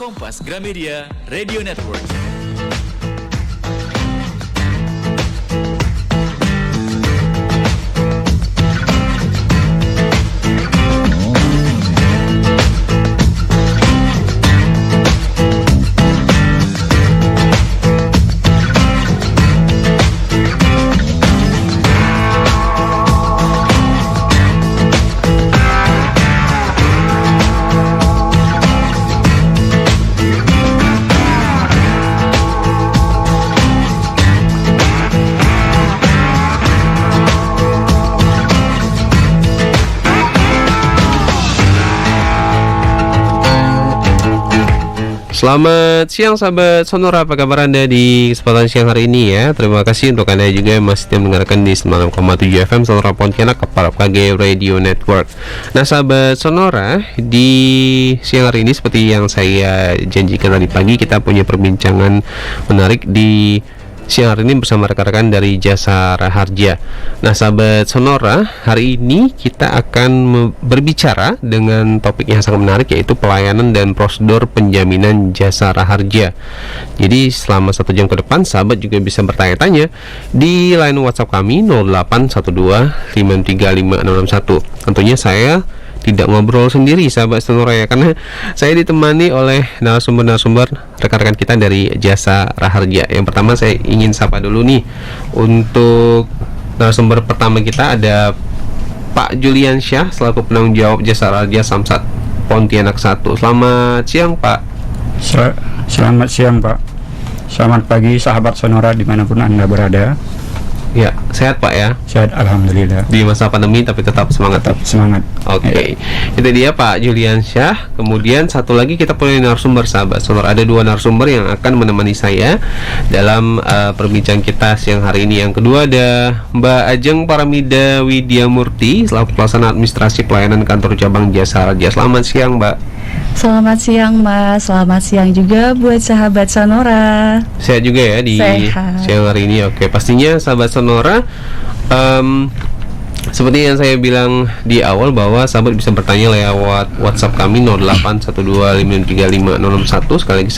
Kompas Gramedia Radio Network. Selamat siang sahabat Sonora, apa kabar Anda di kesempatan siang hari ini ya. Terima kasih untuk Anda juga yang masih mendengarkan di 96,7 FM Sonora Pontianak, Kepala KG Radio Network. Nah sahabat Sonora, di siang hari ini seperti yang saya janjikan tadi pagi, kita punya perbincangan menarik di siang hari ini bersama rekan-rekan dari Jasa Raharja. Nah sahabat Sonora, hari ini kita akan berbicara dengan topik yang sangat menarik, yaitu pelayanan dan prosedur penjaminan Jasa Raharja. Jadi selama 1 jam ke depan, sahabat juga bisa bertanya-tanya di line WhatsApp kami 0812535661. Tentunya saya tidak ngobrol sendiri sahabat Sonora ya, karena saya ditemani oleh narasumber-narasumber rekan-rekan kita dari Jasa Raharja. Yang pertama saya ingin sapa dulu nih, untuk narasumber pertama kita ada Pak Julian Syah selaku penanggung jawab Jasa Raharja Samsat Pontianak 1. Selamat siang Pak. Selamat siang Pak. Selamat pagi sahabat Sonora dimanapun Anda berada. Ya, sehat Pak ya? Sehat alhamdulillah. Di masa pandemi tapi tetap semangat. Tetap semangat. Oke. Itu dia Pak Julian Syah. Kemudian satu lagi kita punya narasumber sahabat Sonora. Ada 2 narasumber yang akan menemani saya dalam perbincangan kita siang hari ini. Yang kedua ada Mbak Ajeng Paramida Widyamurti selaku pelaksana administrasi pelayanan kantor cabang Jasa Raharja. Selamat siang Mbak. Selamat siang Mas, selamat siang juga buat sahabat Sonora. Sehat juga ya di siang hari ini. Oke, pastinya sahabat Sonora, seperti yang saya bilang di awal bahwa sahabat bisa bertanya lewat WhatsApp kami 0812563561, sekali lagi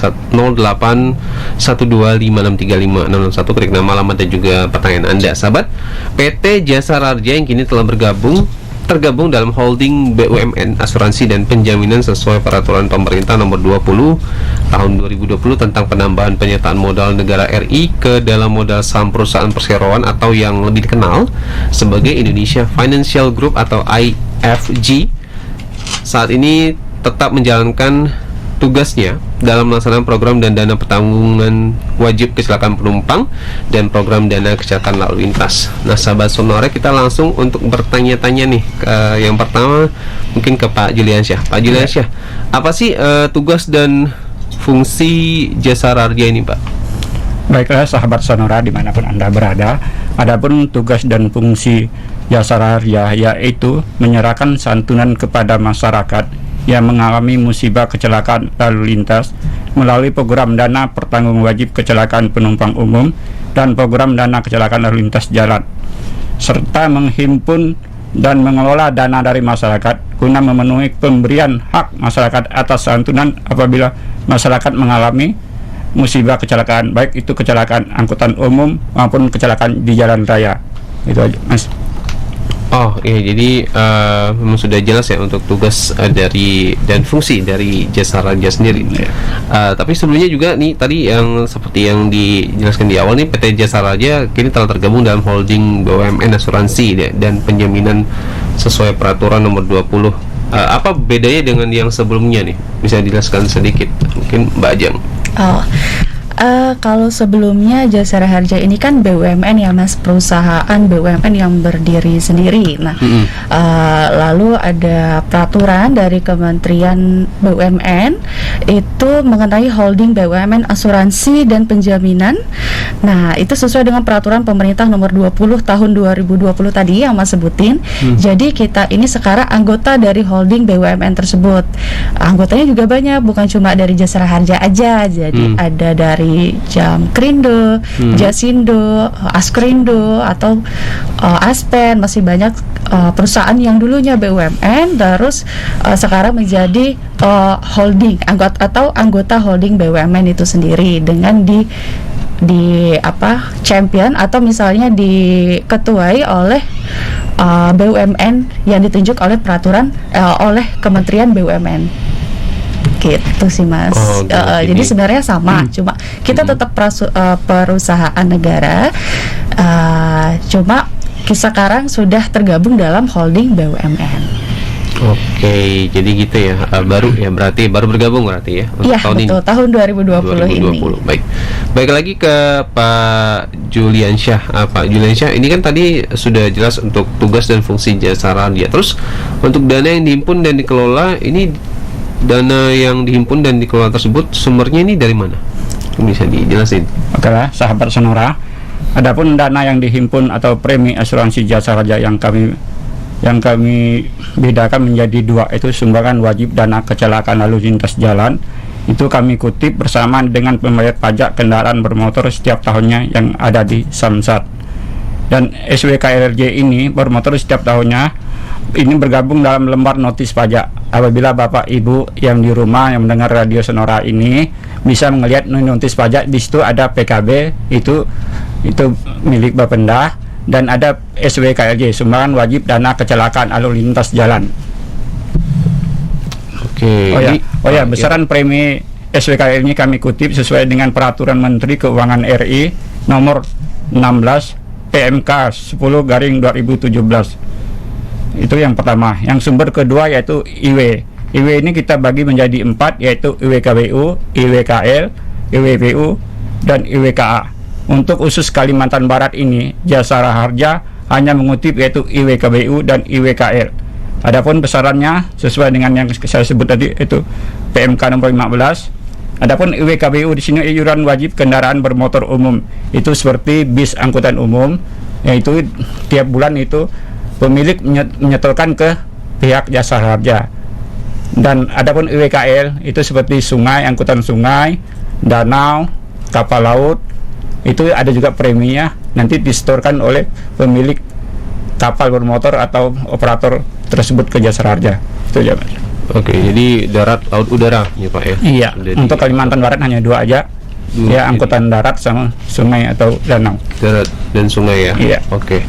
0812563561, ketik nama, alamat dan juga pertanyaan Anda. Sahabat, PT Jasa Raharja yang kini telah tergabung dalam holding BUMN asuransi dan penjaminan sesuai peraturan pemerintah nomor 20 tahun 2020 tentang penambahan penyertaan modal negara RI ke dalam modal saham perusahaan perseroan atau yang lebih dikenal sebagai Indonesia Financial Group atau IFG. Saat ini tetap menjalankan tugasnya dalam melaksanakan program dan dana pertanggungan wajib kecelakaan penumpang dan program dana kecelakaan lalu lintas. Nah sahabat Sonora, kita langsung untuk bertanya-tanya nih. Yang pertama mungkin ke Pak Julian Syah. Pak Julian Syah, apa sih tugas dan fungsi Jasa Raharja ini Pak? Baiklah sahabat Sonora dimanapun Anda berada, adapun tugas dan fungsi Jasa Raharja yaitu menyerahkan santunan kepada masyarakat yang mengalami musibah kecelakaan lalu lintas melalui program dana pertanggung wajib kecelakaan penumpang umum dan program dana kecelakaan lalu lintas jalan, serta menghimpun dan mengelola dana dari masyarakat guna memenuhi pemberian hak masyarakat atas santunan apabila masyarakat mengalami musibah kecelakaan, baik itu kecelakaan angkutan umum maupun kecelakaan di jalan raya. Itu aja Mas. Oh iya, jadi memang sudah jelas ya untuk tugas dari dan fungsi dari Jasa Raharja sendiri. Tapi sebelumnya juga nih tadi yang seperti yang dijelaskan di awal nih, PT Jasa Raharja kini telah tergabung dalam holding BUMN asuransi dan penjaminan sesuai peraturan nomor 20. Apa bedanya dengan yang sebelumnya nih? Bisa dijelaskan sedikit mungkin Mbak Ajeng? Kalau sebelumnya Jasa Raharja ini kan BUMN ya Mas, perusahaan BUMN yang berdiri sendiri. Nah, lalu ada peraturan dari Kementerian BUMN itu mengenai holding BUMN asuransi dan penjaminan. Nah, itu sesuai dengan peraturan pemerintah nomor 20 tahun 2020 tadi yang Mas sebutin. Jadi kita ini sekarang anggota dari holding BUMN tersebut. Anggotanya juga banyak, bukan cuma dari Jasa Raharja aja. Jadi ada dari seperti Jamkrindo, Jasindo, Askrindo atau Aspen, masih banyak perusahaan yang dulunya BUMN terus sekarang menjadi holding anggota holding BUMN itu sendiri dengan di champion atau misalnya diketuai oleh BUMN yang ditunjuk oleh peraturan oleh Kementerian BUMN gitu sih Mas. Jadi sebenarnya sama, cuma kita tetap perusahaan negara, cuma sekarang sudah tergabung dalam holding BUMN. Oke, jadi gitu ya. Baru bergabung berarti ya untuk Iya, tahun betul, ini. tahun 2020 ini. Baik lagi ke Pak Juliansyah. Pak Juliansyah, ini kan tadi sudah jelas untuk tugas dan fungsi Jasara Harja. Terus untuk dana yang dihimpun dan dikelola, ini dana yang dihimpun dan dikelola tersebut sumbernya ini dari mana? Bisa dijelasin? Oke lah, sahabat Sonora. Adapun dana yang dihimpun atau premi asuransi Jasara Harja yang kami bedakan menjadi dua, itu sumbangan wajib dana kecelakaan lalu lintas jalan. Itu kami kutip bersamaan dengan pembayar pajak kendaraan bermotor setiap tahunnya yang ada di Samsat. Dan SWKRJ ini bermotor setiap tahunnya ini bergabung dalam lembar notis pajak. Apabila Bapak Ibu yang di rumah yang mendengar radio Sonora ini bisa melihat notis pajak, di situ ada PKB, itu milik Bapenda, dan ada SWKRJ, sumbangan wajib dana kecelakaan lalu lintas jalan. Oke. Besaran premi SWKRJ ini kami kutip sesuai dengan Peraturan Menteri Keuangan RI nomor 16 PMK 10/2017. Itu yang pertama. Yang sumber kedua yaitu IW. IW ini kita bagi menjadi 4, yaitu IWKBU, IWKL, IWPU, dan IWKA. Untuk khusus Kalimantan Barat ini, Jasara Harja hanya mengutip yaitu IWKBU dan IWKL. Adapun besarannya sesuai dengan yang saya sebut tadi, itu PMK nomor 15. Adapun IWKBU di sini iuran wajib kendaraan bermotor umum. Itu seperti bis angkutan umum, yaitu tiap bulan itu pemilik menyetorkan ke pihak Jasara Harja. Dan adapun IWKL itu seperti sungai, angkutan sungai, danau, kapal laut, itu ada juga preminya, nanti disetorkan oleh pemilik kapal bermotor atau operator tersebut ke Jasara Harja. Itu aja, Mas. Oke, jadi darat, laut, udara ya Pak ya? Iya, Jadi, untuk Kalimantan Barat hanya dua aja. Ya, angkutan darat sama sungai atau danau. Darat dan sungai ya? Iya. Oke.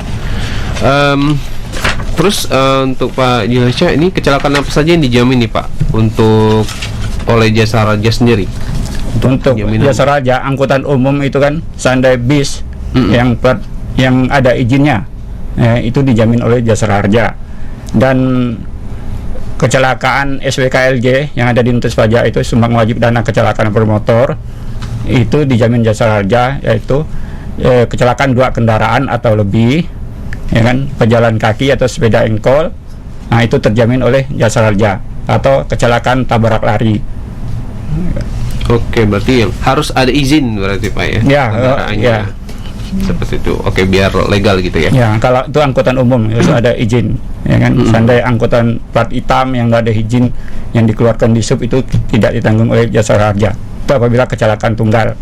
Terus untuk Pak Juliansyah, ini kecelakaan apa saja yang dijamin nih Pak untuk oleh Jasara Harja sendiri? Untuk Jasara Harja angkutan umum itu kan seandainya bis yang ada izinnya, itu dijamin oleh Jasara Harja. Dan kecelakaan SWKLJ yang ada di notis pajak itu sumbang wajib dana kecelakaan bermotor, itu dijamin Jasara Harja, yaitu kecelakaan 2 kendaraan atau lebih, ya kan, pejalan kaki atau sepeda engkol, nah itu terjamin oleh Jasara Harja. Atau kecelakaan tabrak lari. Oke, berarti harus ada izin berarti Pak ya? Ya, kendaraannya. Seperti itu. Oke, biar legal gitu ya? Ya, kalau itu angkutan umum itu ada izin, ya kan. Seandainya angkutan plat hitam yang nggak ada izin yang dikeluarkan di sub itu tidak ditanggung oleh Jasara Harja. Itu apabila kecelakaan tunggal.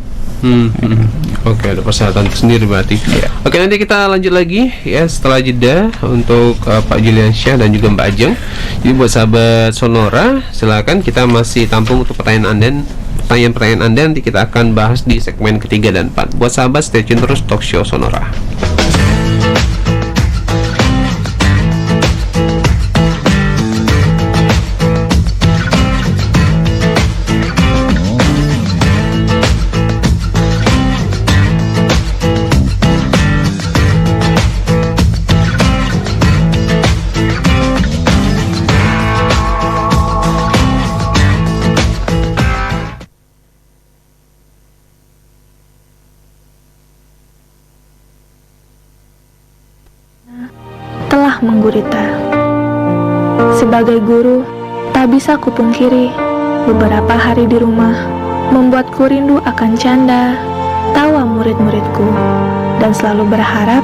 Oke, ada persyaratan sendiri berarti. Iya. Oke, nanti kita lanjut lagi ya setelah jeda untuk Pak Juliansyah dan juga Mbak Ajeng. Jadi buat sahabat Sonora, silakan, kita masih tampung untuk pertanyaan Anda nanti kita akan bahas di segmen ketiga dan 4. Buat sahabat, stay tune terus Talk Show Sonora. Telah menggurita. Sebagai guru, tak bisa kupungkiri, beberapa hari di rumah membuatku rindu akan canda, tawa murid-muridku, dan selalu berharap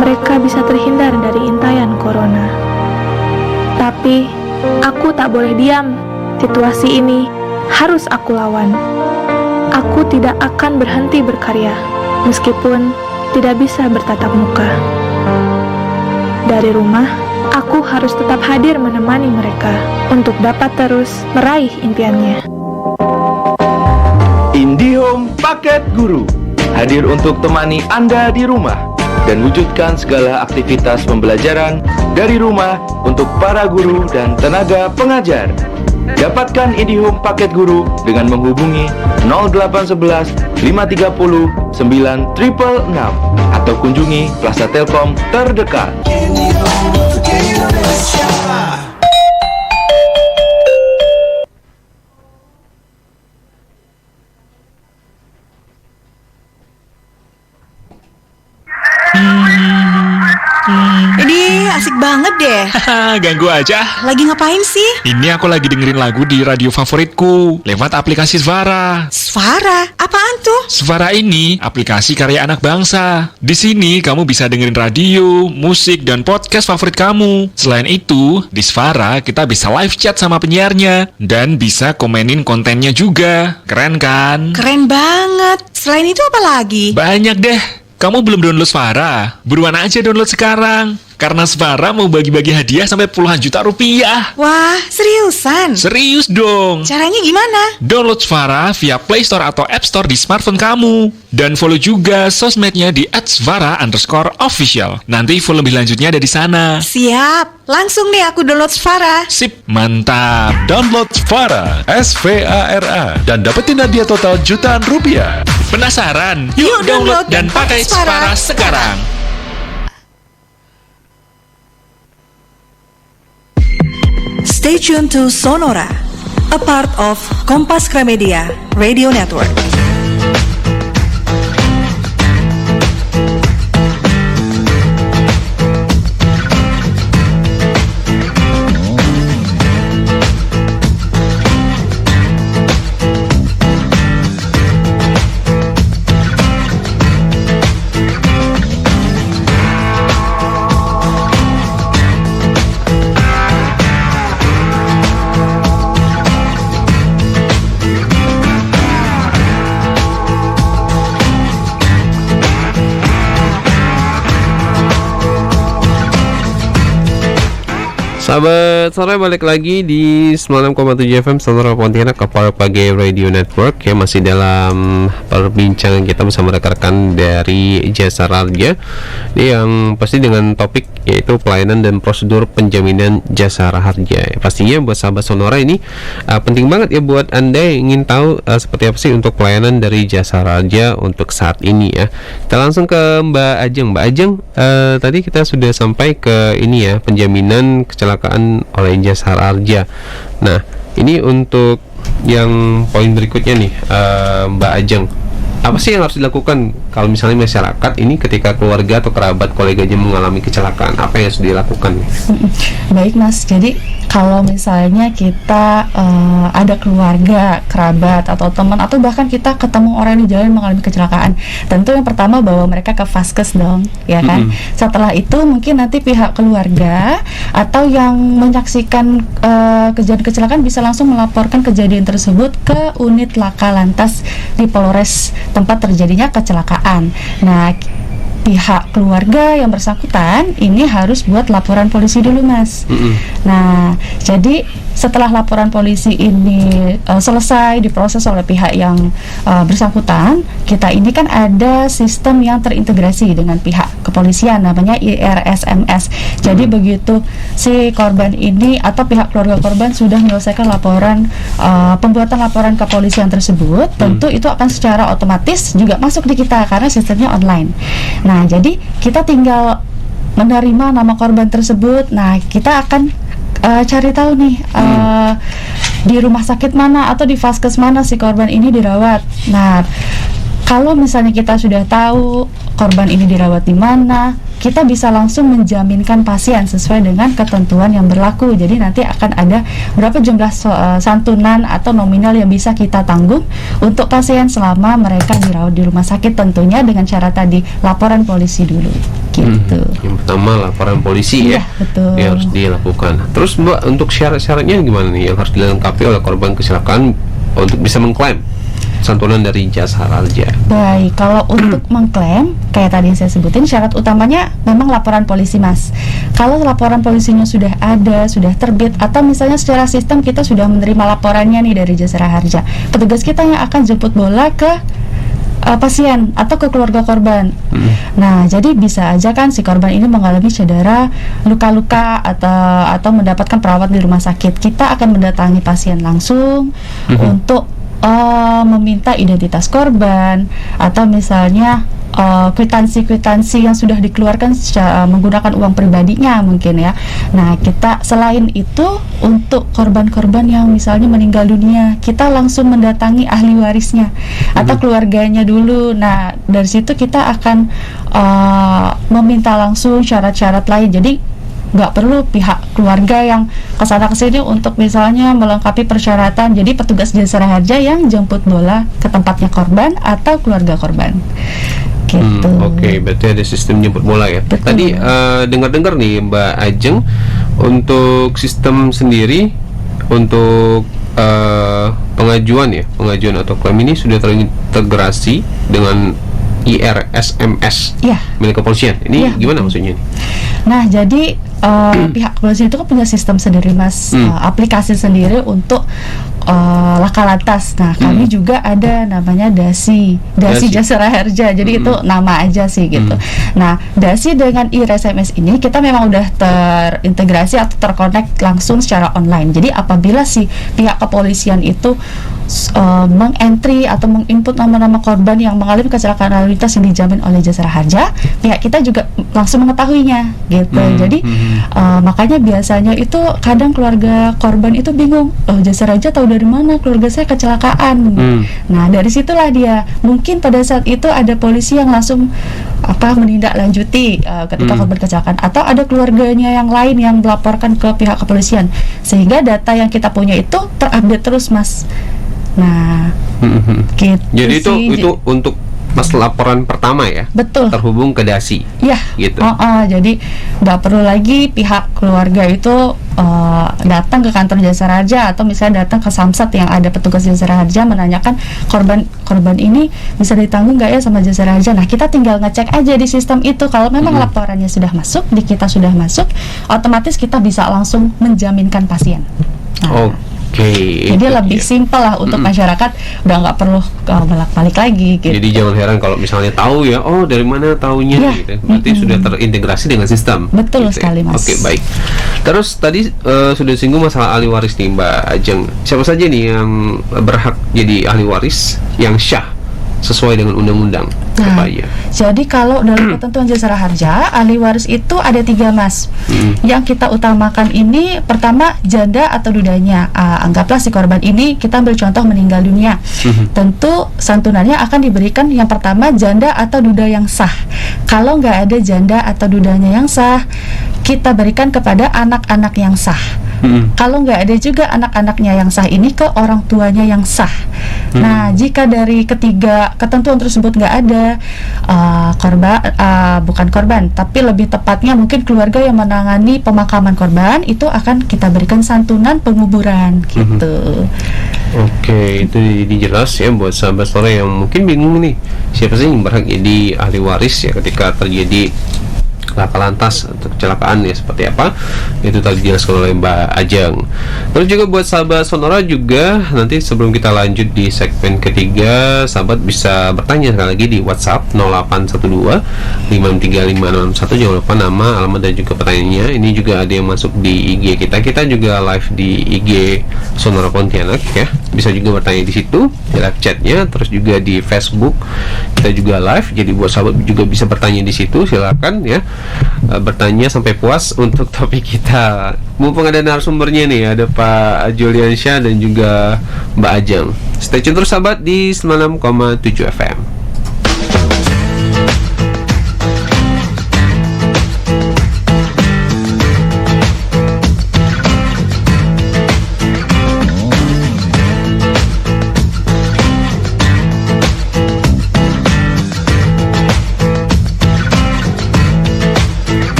mereka bisa terhindar dari intayan corona. Tapi, aku tak boleh diam. Situasi ini harus aku lawan. aku tidak akan berhenti berkarya, meskipun tidak bisa bertatap muka. Dari rumah, aku harus tetap hadir menemani mereka untuk dapat terus meraih impiannya. IndiHome Paket Guru hadir untuk temani Anda di rumah dan wujudkan segala aktivitas pembelajaran dari rumah untuk para guru dan tenaga pengajar. Dapatkan IndiHome Paket Guru dengan menghubungi 0811 530 9666 atau kunjungi Plaza Telkom terdekat. Ini asik banget deh. Haha, ganggu aja. Lagi ngapain sih? Ini aku lagi dengerin lagu di radio favoritku lewat aplikasi Svara. Svara? Apaan tuh? Svara ini aplikasi karya anak bangsa. Di sini kamu bisa dengerin radio, musik, dan podcast favorit kamu. Selain itu, di Svara kita bisa live chat sama penyiarnya dan bisa komenin kontennya juga. Keren kan? Keren banget. Selain itu apa lagi? Banyak deh. Kamu belum download Svara? Buruan aja download sekarang. Karena Svara mau bagi-bagi hadiah sampai puluhan juta rupiah. Wah, seriusan? Serius dong. Caranya gimana? Download Svara via Play Store atau App Store di smartphone kamu. Dan follow juga sosmednya di @svara_official. Nanti info lebih lanjutnya ada di sana. Siap. Langsung nih aku download Svara. Sip, mantap. Download Svara, SVARA, dan dapetin hadiah total jutaan rupiah. Penasaran? Yuk download dan pakai Svara sekarang. Stay tuned to Sonora, a part of Kompas Gramedia Radio Network. Sahabat sore, balik lagi di 96,7 FM Sonora Pontianak, Kepala Pagi Radio Network ya, masih dalam perbincangan kita bersama rekan-rekan dari Jasa Raharja yang pasti dengan topik yaitu pelayanan dan prosedur penjaminan Jasa Raharja ya. Pastinya buat sahabat Sonora ini penting banget ya buat Anda yang ingin tahu seperti apa sih untuk pelayanan dari Jasa Raharja untuk saat ini ya. Kita langsung ke Mbak Ajeng. Mbak Ajeng, tadi kita sudah sampai ke ini ya, penjaminan kecelakaan oleh Jasa Raharja. Nah, ini untuk yang poin berikutnya nih, Mbak Ajeng, apa sih yang harus dilakukan kalau misalnya masyarakat ini ketika keluarga atau kerabat koleganya mengalami kecelakaan, apa yang harus dilakukan? Baik Mas, jadi kalau misalnya kita ada keluarga, kerabat atau teman atau bahkan kita ketemu orang di jalan mengalami kecelakaan, tentu yang pertama bawa mereka ke Vaskes dong, ya kan? Setelah itu mungkin nanti pihak keluarga atau yang menyaksikan kejadian kecelakaan bisa langsung melaporkan kejadian tersebut ke unit laka lantas di Polres tempat terjadinya kecelakaan. Nah, pihak keluarga yang bersangkutan ini harus buat laporan polisi dulu, Mas. Nah, jadi setelah laporan polisi ini selesai diproses oleh pihak yang bersangkutan, kita ini kan ada sistem yang terintegrasi dengan pihak kepolisian, namanya IRSMS. Jadi begitu si korban ini atau pihak keluarga korban sudah menyelesaikan laporan, pembuatan laporan kepolisian tersebut, tentu itu akan secara otomatis juga masuk di kita karena sistemnya online. Nah, jadi kita tinggal menerima nama korban tersebut. Nah, kita akan cari tahu nih di rumah sakit mana atau di vaskes mana si korban ini dirawat. Nah, kalau misalnya kita sudah tahu korban ini dirawat di mana, kita bisa langsung menjaminkan pasien sesuai dengan ketentuan yang berlaku. Jadi nanti akan ada berapa jumlah santunan atau nominal yang bisa kita tanggung untuk pasien selama mereka dirawat di rumah sakit, tentunya dengan cara tadi laporan polisi dulu gitu. Yang pertama laporan polisi ya, betul, yang harus dilakukan. Terus Mbak, untuk syarat-syaratnya gimana nih yang harus dilengkapi oleh korban kecelakaan untuk bisa mengklaim? santunan dari jasara harja. Baik, kalau untuk mengklaim, kayak tadi yang saya sebutin, syarat utamanya memang laporan polisi, Mas. Kalau laporan polisinya sudah ada, sudah terbit, atau misalnya secara sistem kita sudah menerima laporannya nih dari jasara harja, petugas kita yang akan jemput bola ke pasien atau ke keluarga korban. Nah, jadi bisa aja kan si korban ini mengalami cedera, luka-luka atau mendapatkan perawat di rumah sakit. Kita akan mendatangi pasien langsung untuk meminta identitas korban atau misalnya kwitansi-kwitansi yang sudah dikeluarkan menggunakan uang pribadinya mungkin ya. Nah, kita selain itu untuk korban-korban yang misalnya meninggal dunia, kita langsung mendatangi ahli warisnya atau keluarganya dulu. Nah, dari situ kita akan meminta langsung syarat-syarat lain. Jadi nggak perlu pihak keluarga yang kesana kesini untuk misalnya melengkapi persyaratan. Jadi petugas jasara harja yang jemput bola ke tempatnya korban atau keluarga korban. Gitu. Oke, berarti ada sistem jemput bola ya. Betul. Tadi dengar-dengar nih Mbak Ajeng, untuk sistem sendiri untuk pengajuan atau klaim ini sudah terintegrasi dengan IRSMS milik kepolisian. Ini gimana maksudnya? Nah, jadi pihak kepolisian itu kan punya sistem sendiri, Mas, aplikasi sendiri untuk laka lantas. Nah, kami juga ada namanya Dasi Jasara Harja. Jadi itu nama aja sih gitu. Nah, Dasi dengan IRSMS ini kita memang udah terintegrasi atau terkonek langsung secara online. Jadi apabila si pihak kepolisian itu mengentry atau menginput nama-nama korban yang mengalami kecelakaan lalu lintas yang dijamin oleh jasara harja, pihak kita juga langsung mengetahuinya gitu. Jadi makanya biasanya itu kadang keluarga korban itu bingung, jasara harja tahu dari mana keluarga saya kecelakaan. Nah, dari situlah dia mungkin pada saat itu ada polisi yang langsung menindaklanjuti ketika korban kecelakaan, atau ada keluarganya yang lain yang melaporkan ke pihak kepolisian, sehingga data yang kita punya itu terupdate terus, Mas. Nah, gitu. Jadi sih. itu untuk pas laporan pertama ya. Betul. Terhubung ke Dasi. Ya. Gitu. Jadi nggak perlu lagi pihak keluarga itu datang ke kantor jasara harja atau misalnya datang ke Samsat yang ada petugas jasara harja menanyakan korban ini bisa ditanggung nggak ya sama jasara harja. Nah, kita tinggal ngecek aja di sistem itu. Kalau memang laporannya sudah masuk, di kita sudah masuk, otomatis kita bisa langsung menjaminkan pasien. Nah, jadi lebih simpel lah untuk masyarakat, udah nggak perlu bolak-balik lagi gitu. Jadi jangan heran kalau misalnya tahu ya, dari mana taunya gitu. Berarti sudah terintegrasi dengan sistem. Betul gitu sekali, Mas. Oke, baik. Terus tadi sudah singgung masalah ahli waris nih Mbak Ajeng. Siapa saja nih yang berhak jadi ahli waris yang syah sesuai dengan undang-undang? Nah, jadi kalau dalam ketentuan jasara harja, ahli waris itu ada 3, Mas. Yang kita utamakan ini pertama janda atau dudanya. Anggaplah si korban ini, kita ambil contoh meninggal dunia. Tentu santunannya akan diberikan yang pertama janda atau duda yang sah. Kalau nggak ada janda atau dudanya yang sah, kita berikan kepada anak-anak yang sah. Kalau nggak ada juga anak-anaknya yang sah ini ke orang tuanya yang sah. Nah, jika dari ketiga ketentuan tersebut nggak ada, bukan korban, tapi lebih tepatnya mungkin keluarga yang menangani pemakaman korban, itu akan kita berikan santunan penguburan gitu. Oke, itu jelas ya buat sahabat sore yang mungkin bingung nih, siapa sih yang berhak jadi ahli waris ya ketika terjadi laka lantas atau kecelakaan ya seperti apa, itu tadi dijelaskan oleh Mbak Ajeng. Terus juga buat sahabat Sonora juga, nanti sebelum kita lanjut di segmen ketiga, sahabat bisa bertanya sekali lagi di WhatsApp 0812 53561. Jangan lupa nama, alamat dan juga pertanyaannya. Ini juga ada yang masuk di IG kita juga live di IG Sonora Pontianak ya. Bisa juga bertanya di situ, di live chatnya. Terus juga di Facebook kita juga live. Jadi buat sahabat juga bisa bertanya di situ, silakan ya. Bertanya sampai puas untuk topik kita. Mumpung ada narasumbernya nih, ada Pak Juliansyah dan juga Mbak Ajeng. Stay tune terus sahabat di 96,7 FM.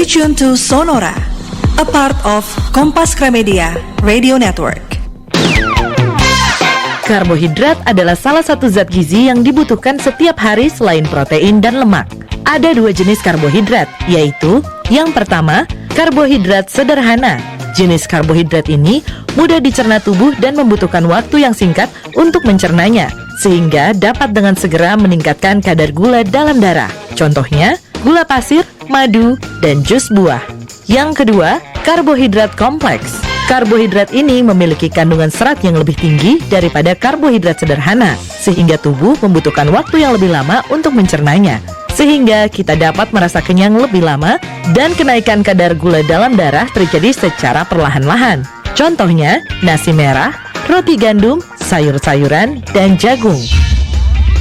Stay tuned to Sonora, a part of Kompas Gramedia Radio Network. Karbohidrat adalah salah satu zat gizi yang dibutuhkan setiap hari selain protein dan lemak. Ada 2 jenis karbohidrat, yaitu yang pertama, karbohidrat sederhana. Jenis karbohidrat ini mudah dicerna tubuh dan membutuhkan waktu yang singkat untuk mencernanya, sehingga dapat dengan segera meningkatkan kadar gula dalam darah. Contohnya, gula pasir, madu, dan jus buah. Yang kedua, karbohidrat kompleks. Karbohidrat ini memiliki kandungan serat yang lebih tinggi daripada karbohidrat sederhana, sehingga tubuh membutuhkan waktu yang lebih lama untuk mencernanya. Sehingga kita dapat merasa kenyang lebih lama dan kenaikan kadar gula dalam darah terjadi secara perlahan-lahan. Contohnya, nasi merah, roti gandum, sayur-sayuran, dan jagung.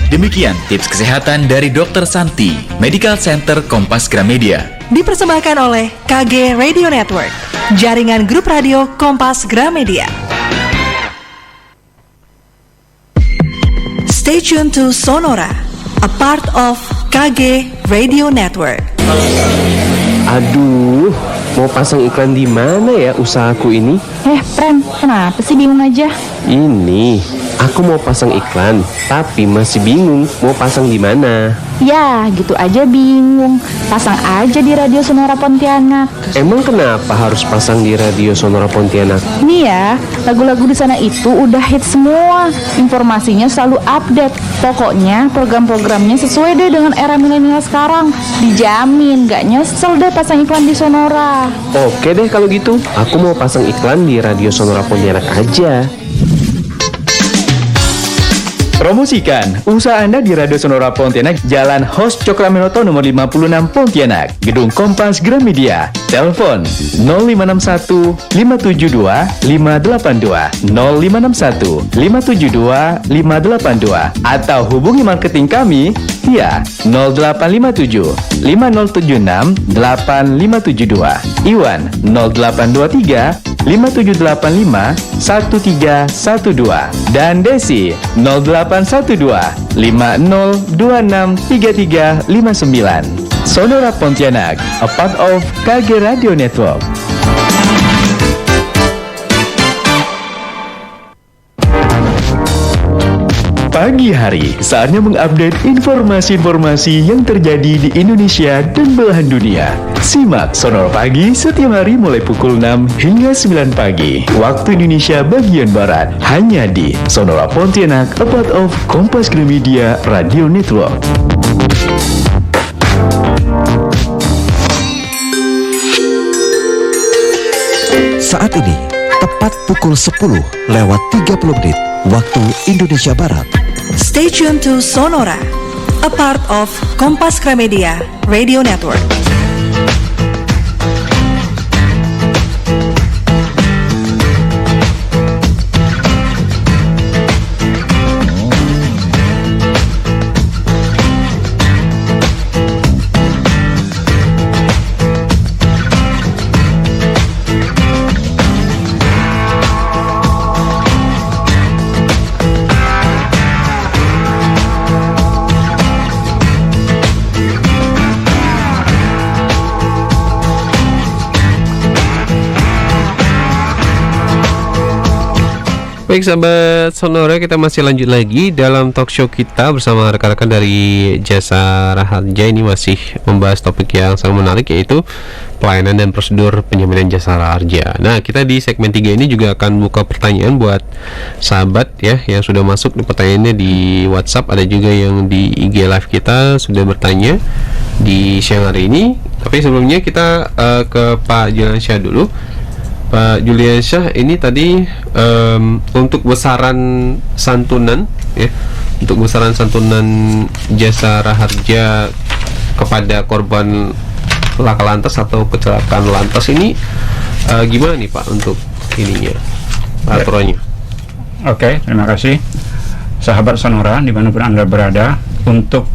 Demikian tips kesehatan dari Dr. Santi, Medical Center Kompas Gramedia. Dipersembahkan oleh KG Radio Network, jaringan grup radio Kompas Gramedia. Stay tuned to Sonora, a part of KG Radio Network. Aduh, mau pasang iklan di mana ya usahaku ini? Pren, kenapa sih bingung aja? Ini, aku mau pasang iklan, tapi masih bingung mau pasang di mana. Ya, gitu aja bingung. Pasang aja di Radio Sonora Pontianak. Emang kenapa harus pasang di Radio Sonora Pontianak? Nih ya, lagu-lagu di sana itu udah hit semua. Informasinya selalu update. Pokoknya program-programnya sesuai deh dengan era milenial sekarang. Dijamin gak nyesel deh pasang iklan di Sonora. Oke deh kalau gitu, aku mau pasang iklan di Radio Sonora Pontianak aja. Promosikan usaha Anda di Radio Sonora Pontianak, Jalan Hos Cokraminoto nomor 56 Pontianak, Gedung Kompas Gramedia. Telepon 0561 572 582 0561 572 582 atau hubungi marketing kami via 0857 5076 8572, Iwan 0823 5785 1312 dan Desi 0812 50263359. Sonora Pontianak, a part of KG Radio Network. Pagi hari, saatnya mengupdate informasi-informasi yang terjadi di Indonesia dan belahan dunia. Simak Sonora Pagi setiap hari mulai pukul 6 hingga 9 pagi, waktu Indonesia bagian Barat, hanya di Sonora Pontianak, a part of Kompas Gramedia Radio Network. Saat ini, tepat pukul 10 lewat 30 menit, waktu Indonesia Barat. Stay tuned to Sonora, a part of Kompas Gramedia Radio Network. Baik sahabat Sonora, kita masih lanjut lagi dalam talk show kita bersama rekan-rekan dari Jasara Harja. Ini masih membahas topik yang sangat menarik, yaitu pelayanan dan prosedur penjaminan Jasara Harja. Nah, kita di segmen 3 ini juga akan buka pertanyaan buat sahabat ya yang sudah masuk. Pertanyaannya di WhatsApp, ada juga yang di IG live kita sudah bertanya di siang hari ini. Tapi sebelumnya kita ke Pak Juliansyah dulu. Pak Juliansyah, ini tadi untuk besaran santunan ya, untuk besaran santunan Jasara Harja kepada korban laka lantas atau kecelakaan lantas ini gimana nih Pak untuk ininya, aturannya? Oke, terima kasih sahabat Sonora dimanapun Anda berada. Untuk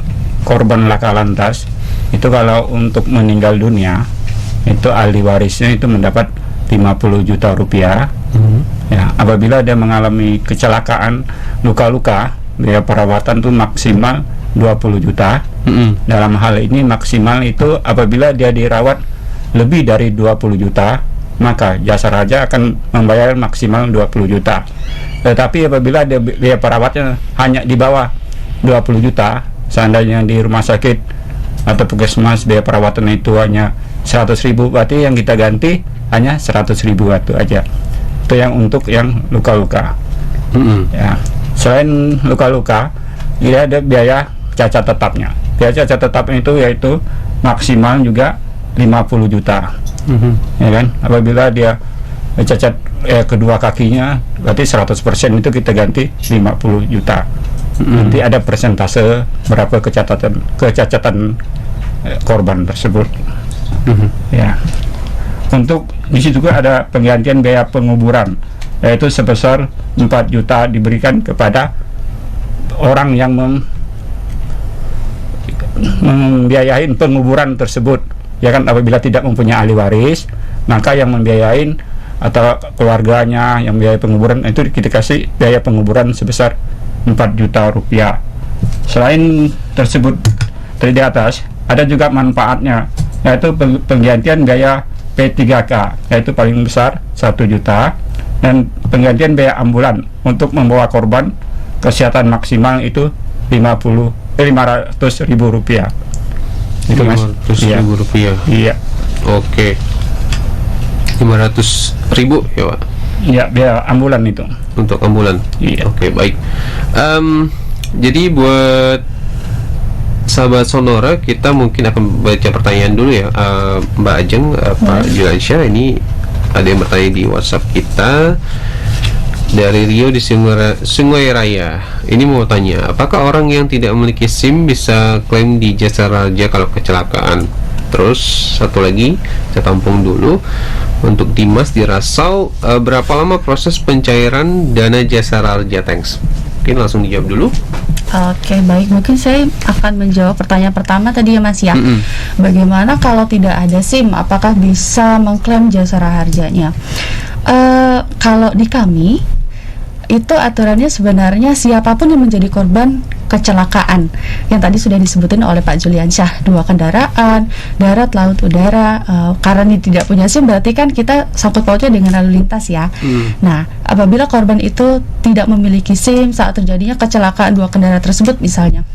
korban laka lantas itu, kalau untuk meninggal dunia itu ahli warisnya itu mendapat 50 juta rupiah. Ya, apabila dia mengalami kecelakaan luka-luka, biaya perawatan itu maksimal 20 juta. Dalam hal ini maksimal itu apabila dia dirawat lebih dari 20 juta, maka jasa raja akan membayar maksimal 20 juta. Tetapi apabila biaya perawatnya hanya di bawah 20 juta, seandainya di rumah sakit atau puskesmas biaya perawatan itu hanya 100.000, berarti yang kita ganti hanya 100.000 itu aja. Itu yang untuk yang luka-luka. Ya. Selain luka-luka, dia ada biaya cacat tetapnya. Biaya cacat tetapnya itu yaitu maksimal juga 50 juta. Ya kan? Apabila dia cacat kedua kakinya, berarti 100% itu kita ganti 50 juta. Nanti ada persentase berapa kecacatan korban tersebut. Ya. Untuk di situ juga ada penggantian biaya penguburan, yaitu sebesar 4 juta diberikan kepada orang yang membiayain penguburan tersebut. Ya kan, apabila tidak mempunyai ahli waris, maka yang membiayain atau keluarganya yang biaya penguburan itu kita kasih biaya penguburan sebesar 4 juta rupiah. Selain tersebut dari di atas, ada juga manfaatnya, yaitu penggantian biaya P3K, yaitu paling besar 1 juta, dan penggantian biaya ambulan untuk membawa korban kesehatan maksimal itu 500.000 rupiah. Itu Mas. 500.000 rupiah. Iya. Oke. 500.000 ya Pak? Iya, biaya ambulan itu. Untuk ambulan. Iya. Oke, baik. Jadi buat sahabat Sonora, kita mungkin akan baca pertanyaan dulu ya, Mbak Ajeng, Pak Juliansyah. Ini ada yang bertanya di WhatsApp kita dari Rio di Sungai Raya. Ini mau tanya, apakah orang yang tidak memiliki SIM bisa klaim di jasa raja kalau kecelakaan? Terus satu lagi, saya tampung dulu, untuk Dimas di Rasau, berapa lama proses pencairan dana jasa raja? Thanks. Mungkin langsung dijawab dulu. Oke, baik. Mungkin saya akan menjawab pertanyaan pertama tadi ya Mas ya. Bagaimana kalau tidak ada SIM, apakah bisa mengklaim jasa harjanya? Kalau di kami itu aturannya sebenarnya siapapun yang menjadi korban kecelakaan yang tadi sudah disebutin oleh Pak Juliansyah, 2 kendaraan, darat, laut, udara, karena tidak punya SIM berarti kan kita sangkut pautnya dengan lalu lintas ya. Nah, apabila korban itu tidak memiliki SIM saat terjadinya kecelakaan 2 kendaraan tersebut misalnya,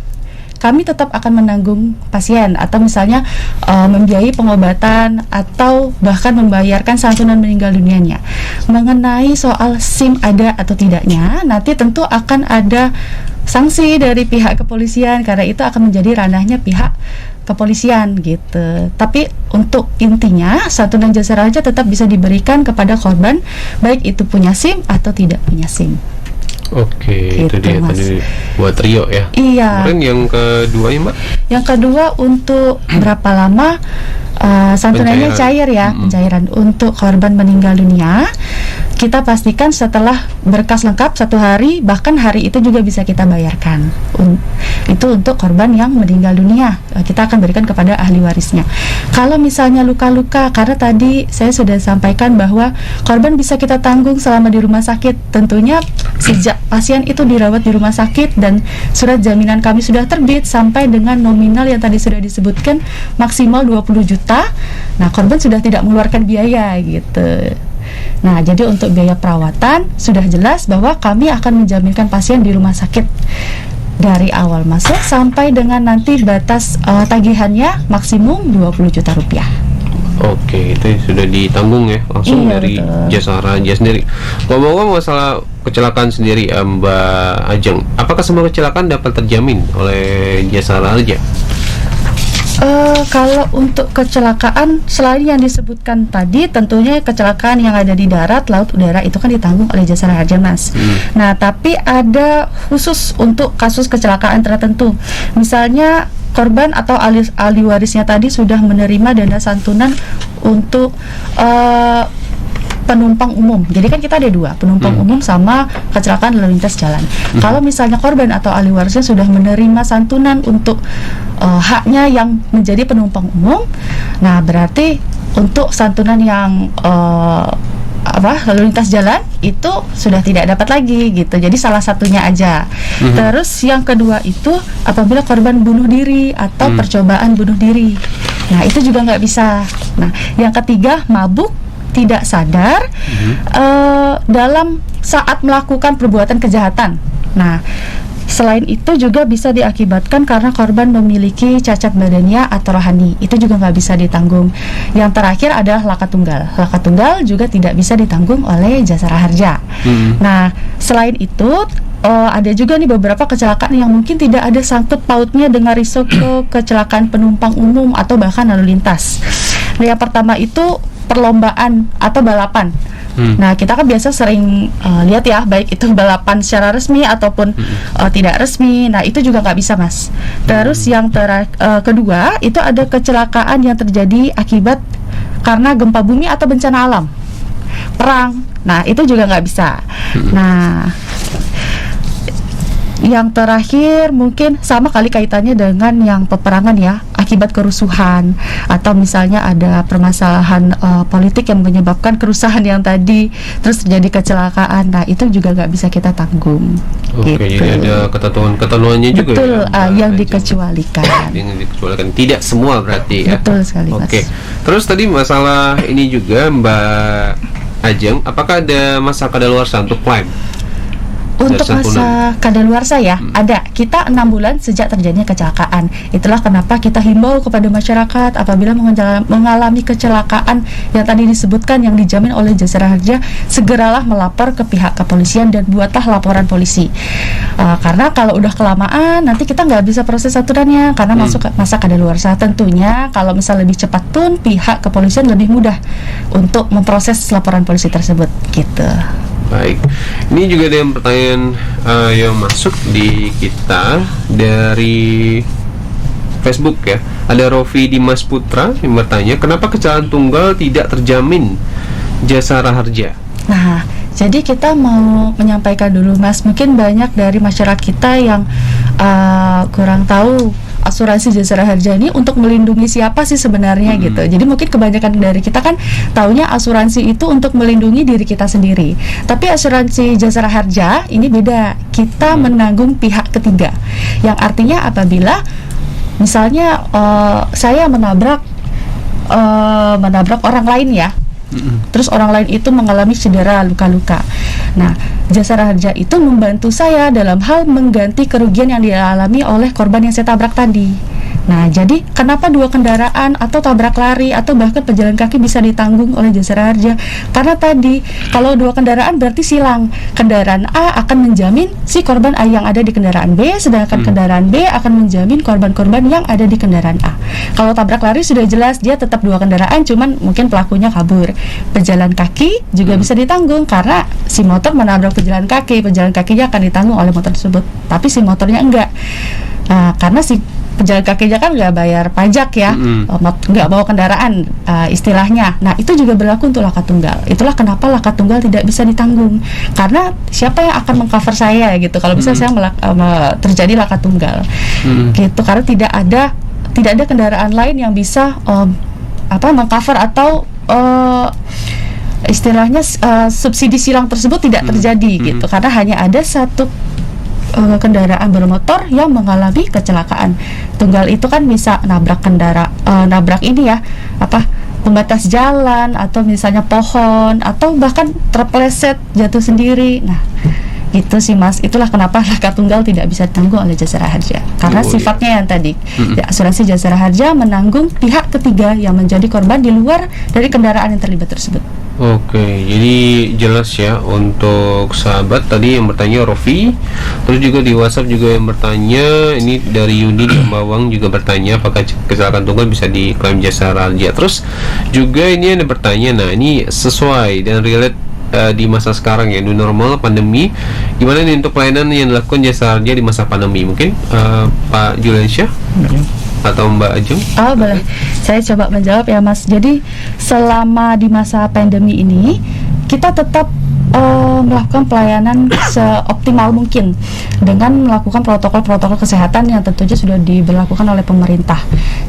kami tetap akan menanggung pasien atau misalnya membiayai pengobatan atau bahkan membayarkan santunan meninggal dunianya. Mengenai soal SIM ada atau tidaknya, nanti tentu akan ada sanksi dari pihak kepolisian karena itu akan menjadi ranahnya pihak kepolisian gitu. Tapi untuk intinya santunan jasa raja tetap bisa diberikan kepada korban baik itu punya SIM atau tidak punya SIM. Oke, gitu, itu dia Mas. tadi buat Rio ya. Iya. Kemudian yang kedua ya Mbak? Yang kedua untuk berapa lama santunannya cair ya, pencairan untuk korban meninggal dunia. Kita pastikan setelah berkas lengkap 1 hari, bahkan hari itu juga bisa kita bayarkan. Itu untuk korban yang meninggal dunia, kita akan berikan kepada ahli warisnya. Kalau misalnya luka-luka, karena tadi saya sudah sampaikan bahwa korban bisa kita tanggung selama di rumah sakit. Tentunya sejak pasien itu dirawat di rumah sakit dan surat jaminan kami sudah terbit sampai dengan nominal yang tadi sudah disebutkan maksimal 20 juta. Nah, korban sudah tidak mengeluarkan biaya gitu. Nah, jadi untuk biaya perawatan sudah jelas bahwa kami akan menjaminkan pasien di rumah sakit dari awal masuk sampai dengan nanti batas tagihannya maksimum 20 juta rupiah. Oke, itu sudah ditanggung ya langsung dari jasa raja sendiri. Ngomong-ngomong masalah kecelakaan sendiri, Mbak Ajeng, apakah semua kecelakaan dapat terjamin oleh jasa raja? Kalau untuk kecelakaan selain yang disebutkan tadi, tentunya kecelakaan yang ada di darat, laut, udara itu kan ditanggung oleh jasa raja, Mas. Nah, tapi ada khusus untuk kasus kecelakaan tertentu. Misalnya korban atau ahli warisnya tadi sudah menerima dana santunan untuk penumpang umum. Jadi kan kita ada 2, penumpang umum sama kecelakaan lalu lintas jalan. Kalau misalnya korban atau ahli warisnya sudah menerima santunan untuk haknya yang menjadi penumpang umum, nah berarti untuk santunan yang lalu lintas jalan itu sudah tidak dapat lagi gitu. Jadi salah satunya aja. Terus yang kedua itu apabila korban bunuh diri atau percobaan bunuh diri. Nah, itu juga nggak bisa. Nah, yang ketiga, mabuk tidak sadar dalam saat melakukan perbuatan kejahatan. Nah, selain itu juga bisa diakibatkan karena korban memiliki cacat badania atau rohani. Itu juga nggak bisa ditanggung. Yang terakhir adalah laka tunggal. Laka tunggal juga tidak bisa ditanggung oleh jasara harja. Nah, selain itu ada juga nih beberapa kecelakaan yang mungkin tidak ada sangkut pautnya dengan risiko kecelakaan penumpang umum atau bahkan lalu lintas. Nah, yang pertama itu perlombaan atau balapan. Nah, kita kan biasa sering lihat ya, baik itu balapan secara resmi ataupun tidak resmi. Nah, itu juga nggak bisa, Mas. Terus yang kedua itu ada kecelakaan yang terjadi akibat karena gempa bumi atau bencana alam, perang. Nah, itu juga nggak bisa. Nah, yang terakhir mungkin sama kali kaitannya dengan yang peperangan ya, akibat kerusuhan atau misalnya ada permasalahan politik yang menyebabkan kerusuhan yang tadi, terus terjadi kecelakaan. Nah, itu juga nggak bisa kita tanggung. Oke, gitu. jadi ada ketentuannya juga. Betul, ya, yang dikecualikan. Yang dikecualikan, tidak semua berarti ya. Betul sekali, Mas. Oke, terus tadi masalah ini juga Mbak Ajeng, apakah ada masa kadaluarsa untuk klaim? Untuk masa kadaluarsa ya, ada. Kita 6 bulan sejak terjadinya kecelakaan. Itulah kenapa kita himbau kepada masyarakat apabila mengalami kecelakaan yang tadi disebutkan yang dijamin oleh jasara harja, segeralah melapor ke pihak kepolisian dan buatlah laporan polisi. Karena kalau udah kelamaan nanti kita nggak bisa proses aturannya karena masuk ke masa kadaluarsa. Tentunya kalau misal lebih cepat pun pihak kepolisian lebih mudah untuk memproses laporan polisi tersebut gitu. Baik, ini juga ada yang pertanyaan yang masuk di kita dari Facebook ya. Ada Rofi Dimas Putra yang bertanya, kenapa kecelakaan tunggal tidak terjamin jasara harja? Nah, jadi kita mau menyampaikan dulu, Mas, mungkin banyak dari masyarakat kita yang kurang tahu asuransi jasara harja ini untuk melindungi siapa sih sebenarnya gitu. Jadi mungkin kebanyakan dari kita kan taunya asuransi itu untuk melindungi diri kita sendiri. Tapi asuransi jasara harja ini beda. Kita menanggung pihak ketiga. Yang artinya apabila misalnya saya menabrak orang lain ya. Terus orang lain itu mengalami cedera, luka-luka. Nah, jasara harja itu membantu saya dalam hal mengganti kerugian yang dialami oleh korban yang saya tabrak tadi. Nah, jadi kenapa 2 kendaraan atau tabrak lari atau bahkan pejalan kaki bisa ditanggung oleh jasara harja? Karena tadi kalau 2 kendaraan berarti silang. Kendaraan A akan menjamin si korban A yang ada di kendaraan B, sedangkan kendaraan B akan menjamin korban-korban yang ada di kendaraan A. Kalau tabrak lari sudah jelas dia tetap 2 kendaraan, cuman mungkin pelakunya kabur. Pejalan kaki juga bisa ditanggung karena si motor menabrak pejalan kakinya akan ditanggung oleh motor tersebut, tapi si motornya enggak. Nah, karena si pejalan kakinya kan nggak bayar pajak ya, nggak bawa kendaraan istilahnya. Nah, itu juga berlaku untuk laka tunggal. Itulah kenapa laka tunggal tidak bisa ditanggung, karena siapa yang akan mengcover saya gitu kalau bisa saya terjadi laka tunggal gitu, karena tidak ada kendaraan lain yang bisa mengcover atau istilahnya subsidi silang tersebut tidak terjadi gitu, karena hanya ada satu kendaraan bermotor yang mengalami kecelakaan tunggal. Itu kan bisa nabrak nabrak ini ya, pembatas jalan atau misalnya pohon atau bahkan terpeleset jatuh sendiri. Nah, itu sih, Mas. Itulah kenapa laka tunggal tidak bisa ditanggung oleh jasara harja, karena sifatnya yang tadi ya, asuransi jasara harja menanggung pihak ketiga yang menjadi korban di luar dari kendaraan yang terlibat tersebut. Oke, jadi jelas ya untuk sahabat tadi yang bertanya Rofi. Terus juga di WhatsApp juga yang bertanya, ini dari Yuni di Ambawang juga bertanya apakah kecelakaan tunggal bisa diklaim jasara harja. Terus juga ini ada bertanya, nah ini sesuai dan relate di masa sekarang ya, new normal, pandemi. Gimana nih untuk pelayanan yang dilakukan jasara harja di masa pandemi? Mungkin Pak Juliansyah atau Mbak Ajeng? Boleh. Saya coba menjawab ya, Mas. Jadi selama di masa pandemi ini kita tetap melakukan pelayanan seoptimal mungkin dengan melakukan protokol-protokol kesehatan yang tentunya sudah diberlakukan oleh pemerintah.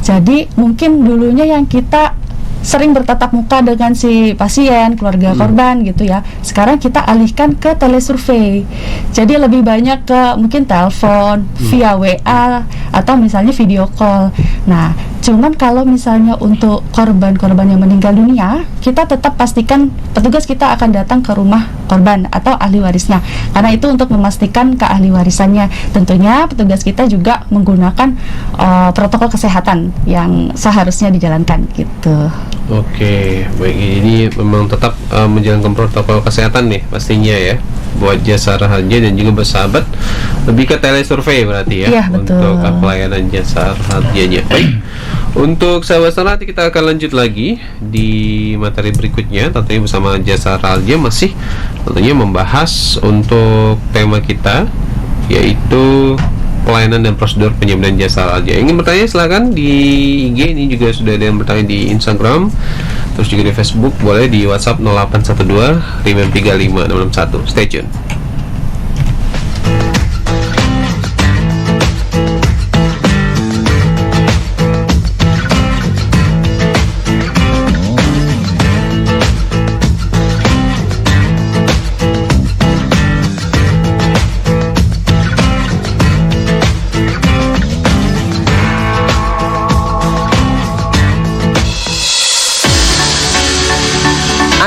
Jadi mungkin dulunya yang kita sering bertatap muka dengan si pasien, keluarga korban gitu ya. Sekarang kita alihkan ke telesurvei. Jadi lebih banyak ke mungkin telepon, via WA atau misalnya video call. Nah, cuman kalau misalnya untuk korban-korban yang meninggal dunia, kita tetap pastikan petugas kita akan datang ke rumah korban atau ahli warisnya. Karena itu untuk memastikan ke ahli warisannya. Tentunya petugas kita juga menggunakan protokol kesehatan yang seharusnya dijalankan gitu. Oke, baik, ini memang tetap menjalankan protokol kesehatan nih pastinya ya buat Jasara Harja dan juga bersahabat, lebih ke telesurvei berarti ya, Iya, betul. untuk pelayanan Jasara Harjanya. Baik, untuk sahabat Sonora nanti kita akan lanjut lagi di materi berikutnya tentunya bersama Jasara Harja, masih tentunya membahas untuk tema kita yaitu pelayanan dan prosedur penjaminan jasa raja. Ingin bertanya silakan di IG, ini juga sudah ada yang bertanya di Instagram, terus juga di Facebook, boleh di WhatsApp 0812 535 661. Stay tune.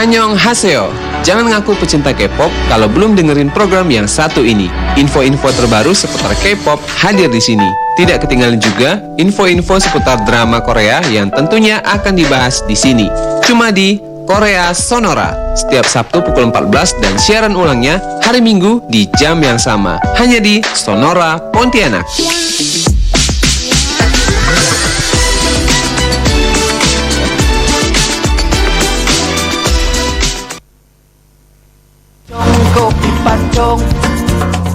Annyeonghaseyo. Jangan ngaku pecinta K-pop kalau belum dengerin program yang satu ini. Info-info terbaru seputar K-pop hadir di sini. Tidak ketinggalan juga info-info seputar drama Korea yang tentunya akan dibahas di sini. Cuma di Korea Sonora. Setiap Sabtu pukul 14 dan siaran ulangnya hari Minggu di jam yang sama. Hanya di Sonora Pontianak.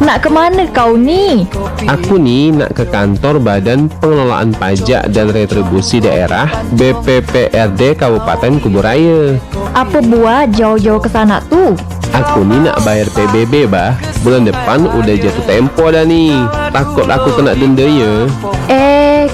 Nak kemana kau nih? Aku nih nak ke kantor Badan Pengelolaan Pajak dan Retribusi Daerah BPPRD Kabupaten Kuburaya. Apa buat jauh-jauh ke sana tuh? Aku nih nak bayar PBB bah. Bulan depan udah jatuh tempo dah nih. Takut aku kena denda ya.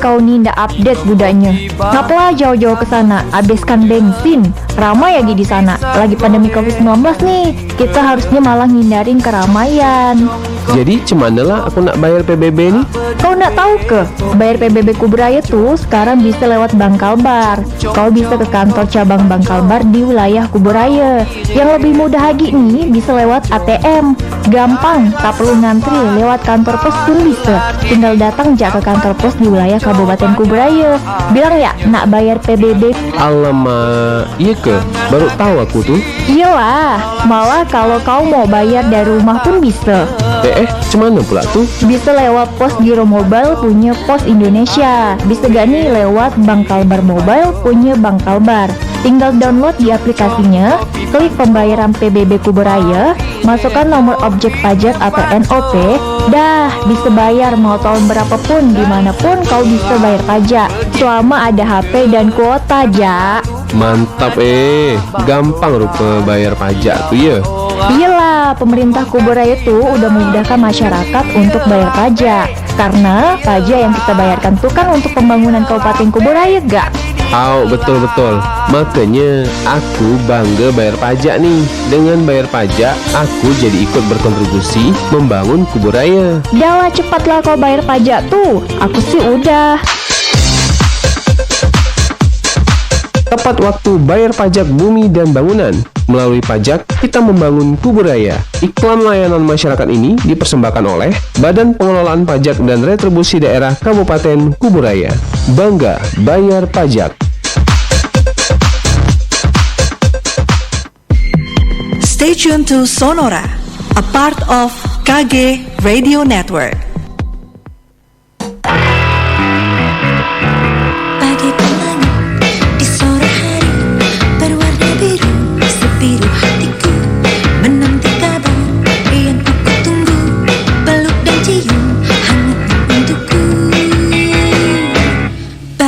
Kau nih ndak update budaknya. Ngapalah jauh-jauh ke sana? Habiskan bensin. Ramai lagi di sana. Lagi pandemi Covid-19 nih. Kita harusnya malah ngindarin keramaian. Jadi cemana lah aku nak bayar PBB nih? Kau nak tahu ke? Bayar PBB Kuburaya tuh sekarang bisa lewat Bangkalbar. Kau bisa ke kantor cabang Bangkalbar di wilayah Kuburaya. Yang lebih mudah lagi nih bisa lewat ATM. Gampang, tak perlu ngantri, lewat kantor pos pun bisa. Tinggal datang aja ke kantor pos di wilayah Kabupaten Kuburaya. Bilang ya nak bayar PBB. Alamak, iya ke? Baru tahu aku tuh. Iyalah, malah kalau kau mau bayar dari rumah pun bisa. Cemana pula tuh? Bisa lewat pos Giro Mobile punya Pos Indonesia. Bisa gak nih lewat Bangkalbar Mobile punya Bangkalbar. Tinggal download di aplikasinya, klik pembayaran PBB Kuburaya, masukkan nomor objek pajak atau NOP, dah bisa bayar mau tahun berapapun, dimanapun kau bisa bayar pajak, selama ada HP dan kuota aja. Mantap gampang rupa bayar pajak tuh ya. Iyalah, pemerintah Kuburaya tuh udah memudahkan masyarakat untuk bayar pajak. Karena pajak yang kita bayarkan tuh kan untuk pembangunan Kabupaten Kuburaya gak? Betul-betul. Makanya aku bangga bayar pajak nih. Dengan bayar pajak, aku jadi ikut berkontribusi membangun Kuburaya. Udahlah, cepatlah kau bayar pajak tuh. Aku sih udah. Tepat waktu bayar pajak bumi dan bangunan. Melalui pajak, kita membangun Kuburaya. Iklan layanan masyarakat ini dipersembahkan oleh Badan Pengelolaan Pajak dan Retribusi Daerah Kabupaten Kuburaya. Bangga bayar pajak. Stay tuned to Sonora, a part of KG Radio Network.